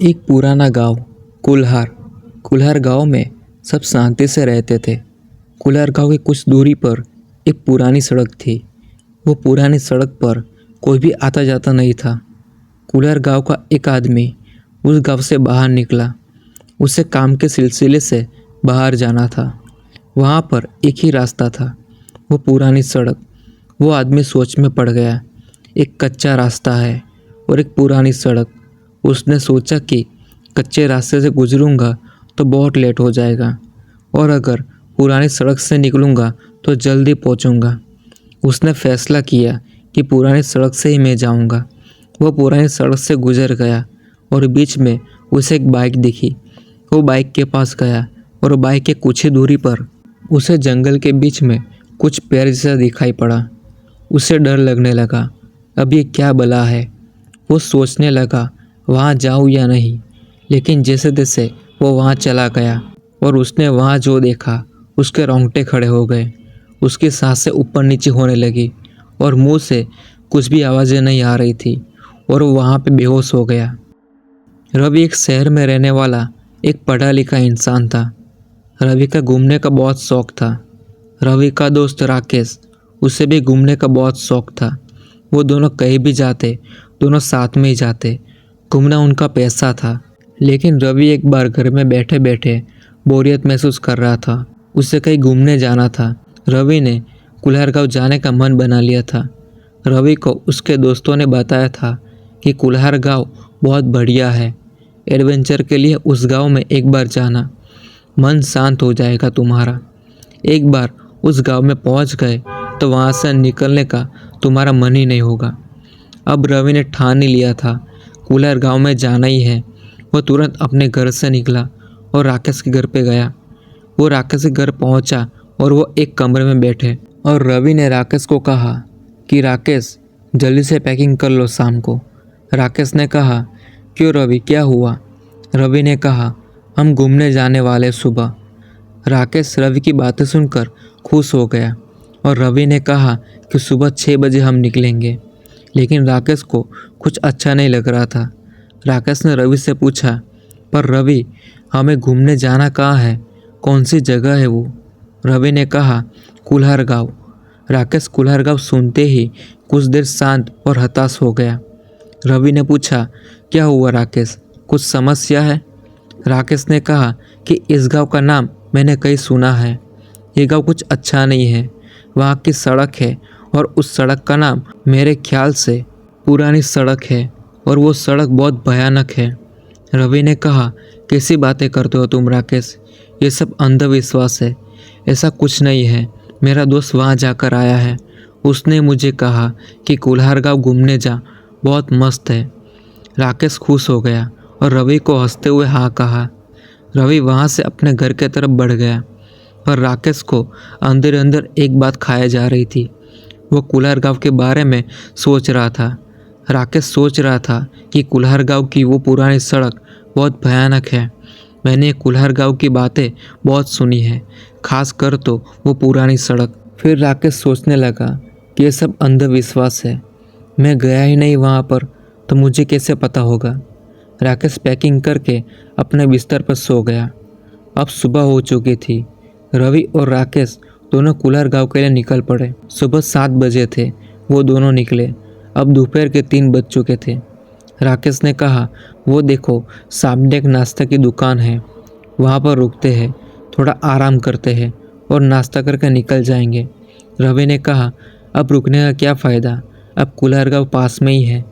एक पुराना गांव कुल्हार। कुल्हार गांव में सब शांति से रहते थे। कुल्हार गांव की कुछ दूरी पर एक पुरानी सड़क थी। वो पुरानी सड़क पर कोई भी आता जाता नहीं था। कुल्हार गांव का एक आदमी उस गांव से बाहर निकला। उसे काम के सिलसिले से बाहर जाना था। वहाँ पर एक ही रास्ता था, वो पुरानी सड़क। वो आदमी सोच में पड़ गया। एक कच्चा रास्ता है और एक पुरानी सड़क। उसने सोचा कि कच्चे रास्ते से गुजरूंगा तो बहुत लेट हो जाएगा, और अगर पुरानी सड़क से निकलूंगा तो जल्दी पहुंचूंगा। उसने फैसला किया कि पुरानी सड़क से ही मैं जाऊंगा। वो पुरानी सड़क से गुजर गया और बीच में उसे एक बाइक दिखी। वो बाइक के पास गया और बाइक के कुछ ही दूरी पर उसे जंगल के बीच में कुछ पेड़ जैसा दिखाई पड़ा। उसे डर लगने लगा। अब ये क्या बला है। वो सोचने लगा वहाँ जाऊँ या नहीं, लेकिन जैसे तैसे वो वहाँ चला गया और उसने वहाँ जो देखा उसके रोंगटे खड़े हो गए। उसकी सांसें ऊपर नीचे होने लगी और मुंह से कुछ भी आवाज़ें नहीं आ रही थी और वो वहाँ पे बेहोश हो गया। रवि एक शहर में रहने वाला एक पढ़ा लिखा इंसान था। रवि का घूमने का बहुत शौक था। रवि का दोस्त राकेश, उसे भी घूमने का बहुत शौक था। वो दोनों कहीं भी जाते, दोनों साथ में ही जाते। घूमना उनका पैसा था। लेकिन रवि एक बार घर में बैठे बैठे बोरियत महसूस कर रहा था। उसे कहीं घूमने जाना था। रवि ने कुल्हार गांव जाने का मन बना लिया था। रवि को उसके दोस्तों ने बताया था कि कुल्हार गांव बहुत बढ़िया है। एडवेंचर के लिए उस गांव में एक बार जाना, मन शांत हो जाएगा तुम्हारा। एक बार उस गांव में पहुंच गए तो वहां से निकलने का तुम्हारा मन ही नहीं होगा। अब रवि ने ठान ही लिया था, कुल्हार गांव में जाना ही है। वो तुरंत अपने घर से निकला और राकेश के घर पे गया। वो राकेश के घर पहुंचा और वो एक कमरे में बैठे और रवि ने राकेश को कहा कि राकेश, जल्दी से पैकिंग कर लो शाम को। राकेश ने कहा, क्यों रवि, क्या हुआ? रवि ने कहा, हम घूमने जाने वाले सुबह। राकेश रवि की बातें सुनकर खुश हो गया और रवि ने कहा कि सुबह 6 बजे हम निकलेंगे। लेकिन राकेश को कुछ अच्छा नहीं लग रहा था। राकेश ने रवि से पूछा, पर रवि, हमें घूमने जाना कहाँ है? कौन सी जगह है वो? रवि ने कहा, कुल्हार गांव। राकेश कुल्हार गांव सुनते ही कुछ देर शांत और हताश हो गया। रवि ने पूछा, क्या हुआ राकेश, कुछ समस्या है? राकेश ने कहा कि इस गांव का नाम मैंने कहीं सुना है। ये गांव कुछ अच्छा नहीं है। वहाँ की सड़क है और उस सड़क का नाम मेरे ख्याल से पुरानी सड़क है और वो सड़क बहुत भयानक है। रवि ने कहा, कैसी बातें करते हो तुम राकेश, ये सब अंधविश्वास है। ऐसा कुछ नहीं है। मेरा दोस्त वहाँ जाकर आया है। उसने मुझे कहा कि कुल्हार गांव घूमने जा, बहुत मस्त है। राकेश खुश हो गया और रवि को हंसते हुए हाँ कहा। रवि वहाँ से अपने घर के तरफ बढ़ गया, पर राकेश को अंदर अंदर एक बात खाए जा रही थी। वो कुल्हार गांव के बारे में सोच रहा था। राकेश सोच रहा था कि कुल्हार गांव की वो पुरानी सड़क बहुत भयानक है। मैंने कुल्हार गांव की बातें बहुत सुनी है, खास कर तो वो पुरानी सड़क। फिर राकेश सोचने लगा कि ये सब अंधविश्वास है। मैं गया ही नहीं वहाँ पर, तो मुझे कैसे पता होगा। राकेश पैकिंग करके अपने बिस्तर पर सो गया। अब सुबह हो चुकी थी। रवि और राकेश दोनों कुल्हार गांव के लिए निकल पड़े। सुबह 7 बजे थे वो दोनों निकले। अब दोपहर के 3 बज चुके थे। राकेश ने कहा, वो देखो सामने एक नाश्ता की दुकान है, वहाँ पर रुकते हैं, थोड़ा आराम करते हैं और नाश्ता करके निकल जाएंगे। रवि ने कहा, अब रुकने का क्या फ़ायदा, अब कुल्हार गांव पास में ही है।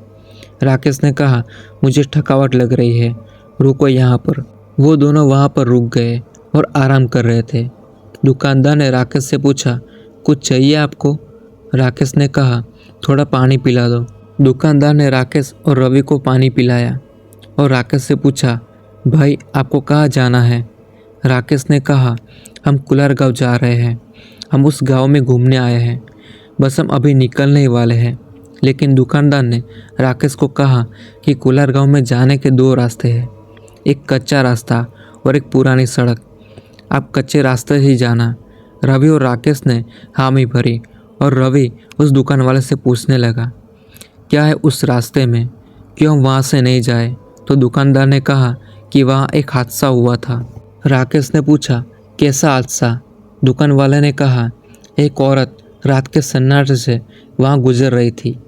राकेश ने कहा, मुझे थकावट लग रही है, रुको यहाँ पर। वो दोनों वहाँ पर रुक गए और आराम कर रहे थे। दुकानदार ने राकेश से पूछा, कुछ चाहिए आपको? राकेश ने कहा, थोड़ा पानी पिला दो। दुकानदार ने राकेश और रवि को पानी पिलाया और राकेश से पूछा, भाई आपको कहाँ जाना है? राकेश ने कहा, हम कुल्हार गांव जा रहे हैं। हम उस गांव में घूमने आए हैं, बस हम अभी निकलने ही वाले हैं। लेकिन दुकानदार ने राकेश को कहा कि कुल्हार गांव में जाने के 2 रास्ते हैं, एक कच्चा रास्ता और एक पुरानी सड़क। आप कच्चे रास्ते ही जाना। रवि और राकेश ने हामी भरी और रवि उस दुकान वाले से पूछने लगा, क्या है उस रास्ते में, क्यों हम वहाँ से नहीं जाए? तो दुकानदार ने कहा कि वहाँ एक हादसा हुआ था। राकेश ने पूछा, कैसा हादसा? दुकान वाले ने कहा, एक औरत रात के सन्नाटे से वहाँ गुजर रही थी।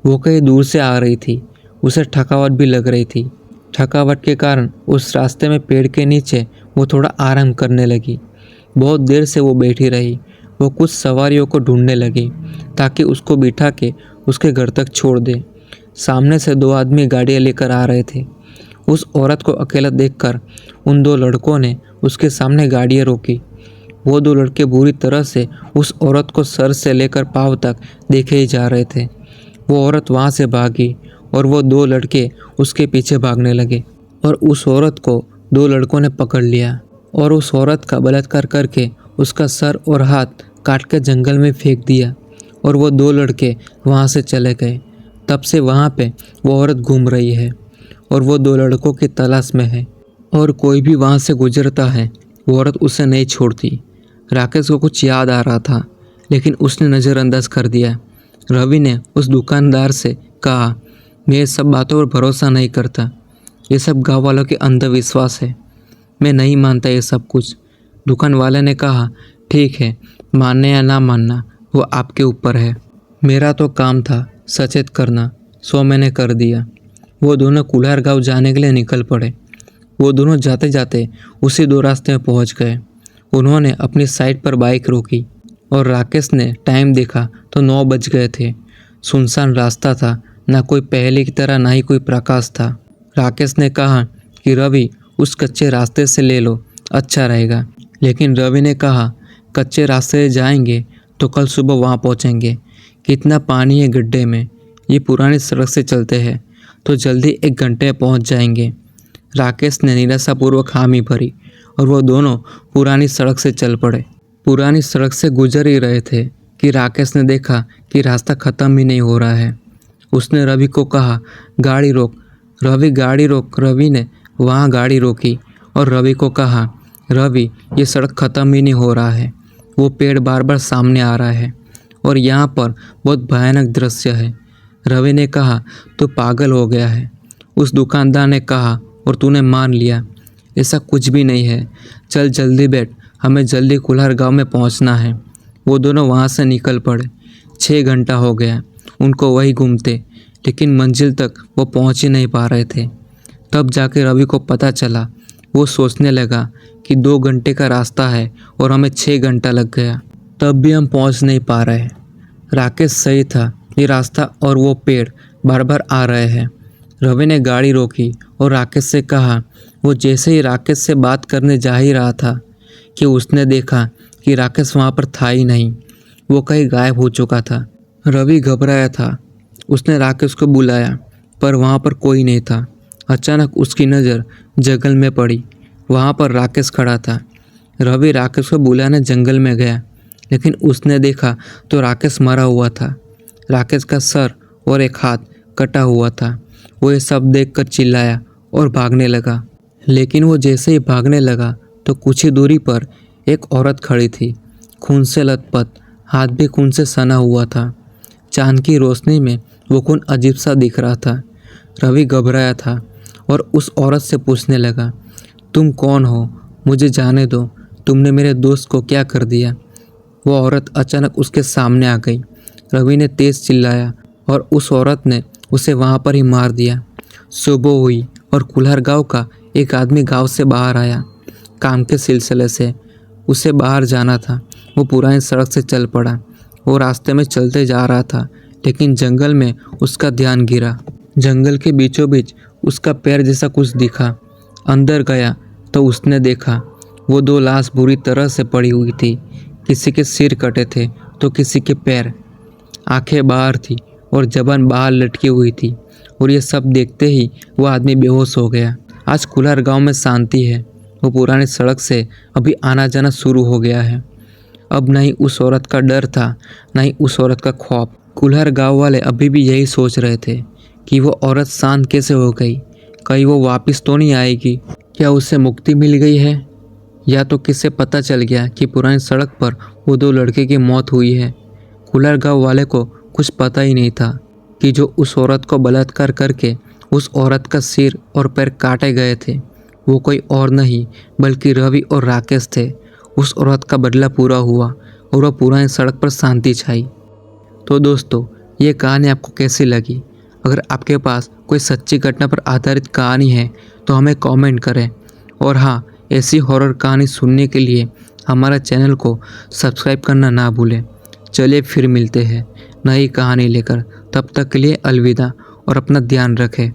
वो कहीं दूर से आ रही थी। उसे थकावट भी लग रही थी। थकावट के कारण उस रास्ते में पेड़ के नीचे वो थोड़ा आराम करने लगी। बहुत देर से वो बैठी रही। वो कुछ सवारियों को ढूंढने लगी ताकि उसको बिठा के उसके घर तक छोड़ दे। सामने से 2 आदमी गाड़ियाँ लेकर आ रहे थे। उस औरत को अकेला देखकर उन 2 लड़कों ने उसके सामने गाड़ियाँ रोकी। वो 2 लड़के बुरी तरह से उस औरत को सर से लेकर पाँव तक देखे ही जा रहे थे। वो औरत वहाँ से भागी और वो 2 लड़के उसके पीछे भागने लगे और उस औरत को 2 लड़कों ने पकड़ लिया और उस औरत का बलात्कार करके उसका सर और हाथ काट के जंगल में फेंक दिया और वो 2 लड़के वहाँ से चले गए। तब से वहाँ पे वो औरत घूम रही है और वो 2 लड़कों की तलाश में है और कोई भी वहाँ से गुजरता है वो औरत उसे नहीं छोड़ती। राकेश को कुछ याद आ रहा था लेकिन उसने नज़रअंदाज कर दिया। रवि ने उस दुकानदार से कहा, मैं ये सब बातों पर भरोसा नहीं करता। ये सब गाँव वालों के अंधविश्वास है। मैं नहीं मानता ये सब कुछ। दुकान वाले ने कहा, ठीक है, मानना या ना मानना वो आपके ऊपर है। मेरा तो काम था सचेत करना, सो मैंने कर दिया। वो दोनों कुल्हार गांव जाने के लिए निकल पड़े। वो दोनों जाते जाते उसी 2 रास्ते में पहुंच गए। उन्होंने अपनी साइड पर बाइक रोकी और राकेश ने टाइम देखा तो 9 बज गए थे। सुनसान रास्ता था, ना कोई पहले की तरह ना ही कोई प्रकाश था। राकेश ने कहा कि रवि उस कच्चे रास्ते से ले लो, अच्छा रहेगा। लेकिन रवि ने कहा, कच्चे रास्ते से जाएंगे तो कल सुबह वहाँ पहुँचेंगे। कितना पानी है गड्ढे में, ये पुरानी सड़क से चलते हैं तो जल्दी 1 घंटे में पहुँच जाएंगे। राकेश ने निराशापूर्वक हामी भरी और वो दोनों पुरानी सड़क से चल पड़े। पुरानी सड़क से गुजर ही रहे थे कि राकेश ने देखा कि रास्ता ख़त्म ही नहीं हो रहा है। उसने रवि को कहा, गाड़ी रोक। रवि गाड़ी रोक। रवि ने वहाँ गाड़ी रोकी और रवि को कहा, रवि ये सड़क ख़त्म ही नहीं हो रहा है। वो पेड़ बार बार सामने आ रहा है और यहाँ पर बहुत भयानक दृश्य है। रवि ने कहा, तू पागल हो गया है। उस दुकानदार ने कहा, और तूने मान लिया। ऐसा कुछ भी नहीं है। चल जल्दी बैठ, हमें जल्दी कुल्हार गांव में पहुंचना है। वो दोनों वहां से निकल पड़े। 6 घंटा हो गया उनको वही घूमते, लेकिन मंजिल तक वो पहुंच ही नहीं पा रहे थे। तब जाके रवि को पता चला। वो सोचने लगा कि 2 घंटे का रास्ता है और हमें 6 घंटा लग गया, तब भी हम पहुंच नहीं पा रहे। राकेश सही था, ये रास्ता और वो पेड़ बार बार आ रहे हैं। रवि ने गाड़ी रोकी और राकेश से कहा। वो जैसे ही राकेश से बात करने जा ही रहा था कि उसने देखा कि राकेश वहाँ पर था ही नहीं। वो कहीं गायब हो चुका था। रवि घबराया था। उसने राकेश को बुलाया पर वहाँ पर कोई नहीं था। अचानक उसकी नज़र जंगल में पड़ी। वहाँ पर राकेश खड़ा था। रवि राकेश को बुलाने जंगल में गया, लेकिन उसने देखा तो राकेश मरा हुआ था। राकेश का सर और एक हाथ कटा हुआ था। वो ये सब देखकर चिल्लाया और भागने लगा। लेकिन वो जैसे ही भागने लगा तो कुछ ही दूरी पर एक औरत खड़ी थी, खून से लथपथ, हाथ भी खून से सना हुआ था। चांद की रोशनी में वो खून अजीब सा दिख रहा था। रवि घबराया था और उस औरत से पूछने लगा, तुम कौन हो? मुझे जाने दो। तुमने मेरे दोस्त को क्या कर दिया? वो औरत अचानक उसके सामने आ गई। रवि ने तेज़ चिल्लाया और उस औरत ने उसे वहाँ पर ही मार दिया। सुबह हुई और कुल्हार गांव का एक आदमी गांव से बाहर आया। काम के सिलसिले से उसे बाहर जाना था। वो पुरानी सड़क से चल पड़ा। वो रास्ते में चलते जा रहा था, लेकिन जंगल में उसका ध्यान गिरा। जंगल के बीचों बीच उसका पैर जैसा कुछ दिखा। अंदर गया तो उसने देखा वो 2 लाश बुरी तरह से पड़ी हुई थी। किसी के सिर कटे थे तो किसी के पैर। आंखें बाहर थी और जबान बाहर लटकी हुई थी। और ये सब देखते ही वो आदमी बेहोश हो गया। आज कुल्हार गांव में शांति है। वो पुरानी सड़क से अभी आना जाना शुरू हो गया है। अब न ही उस औरत का डर था, न ही उस औरत का खौफ। कुल्हार गांव वाले अभी भी यही सोच रहे थे कि वो औरत शांत कैसे हो गई। कहीं वो वापस तो नहीं आएगी? क्या उसे मुक्ति मिल गई है? या तो किसे पता चल गया कि पुरानी सड़क पर वो 2 लड़के की मौत हुई है? कुल्हार गांव वाले को कुछ पता ही नहीं था कि जो उस औरत को बलात्कार करके उस औरत का सिर और पैर काटे गए थे। वो कोई और नहीं बल्कि रवि और राकेश थे। उस औरत का बदला पूरा हुआ और वह पुरानी सड़क पर शांति छाई। तो दोस्तों, ये कहानी आपको कैसी लगी? अगर आपके पास कोई सच्ची घटना पर आधारित कहानी है तो हमें कमेंट करें। और हाँ, ऐसी हॉरर कहानी सुनने के लिए हमारा चैनल को सब्सक्राइब करना ना भूलें। चलिए फिर मिलते हैं नई कहानी लेकर। तब तक के लिए अलविदा और अपना ध्यान रखें।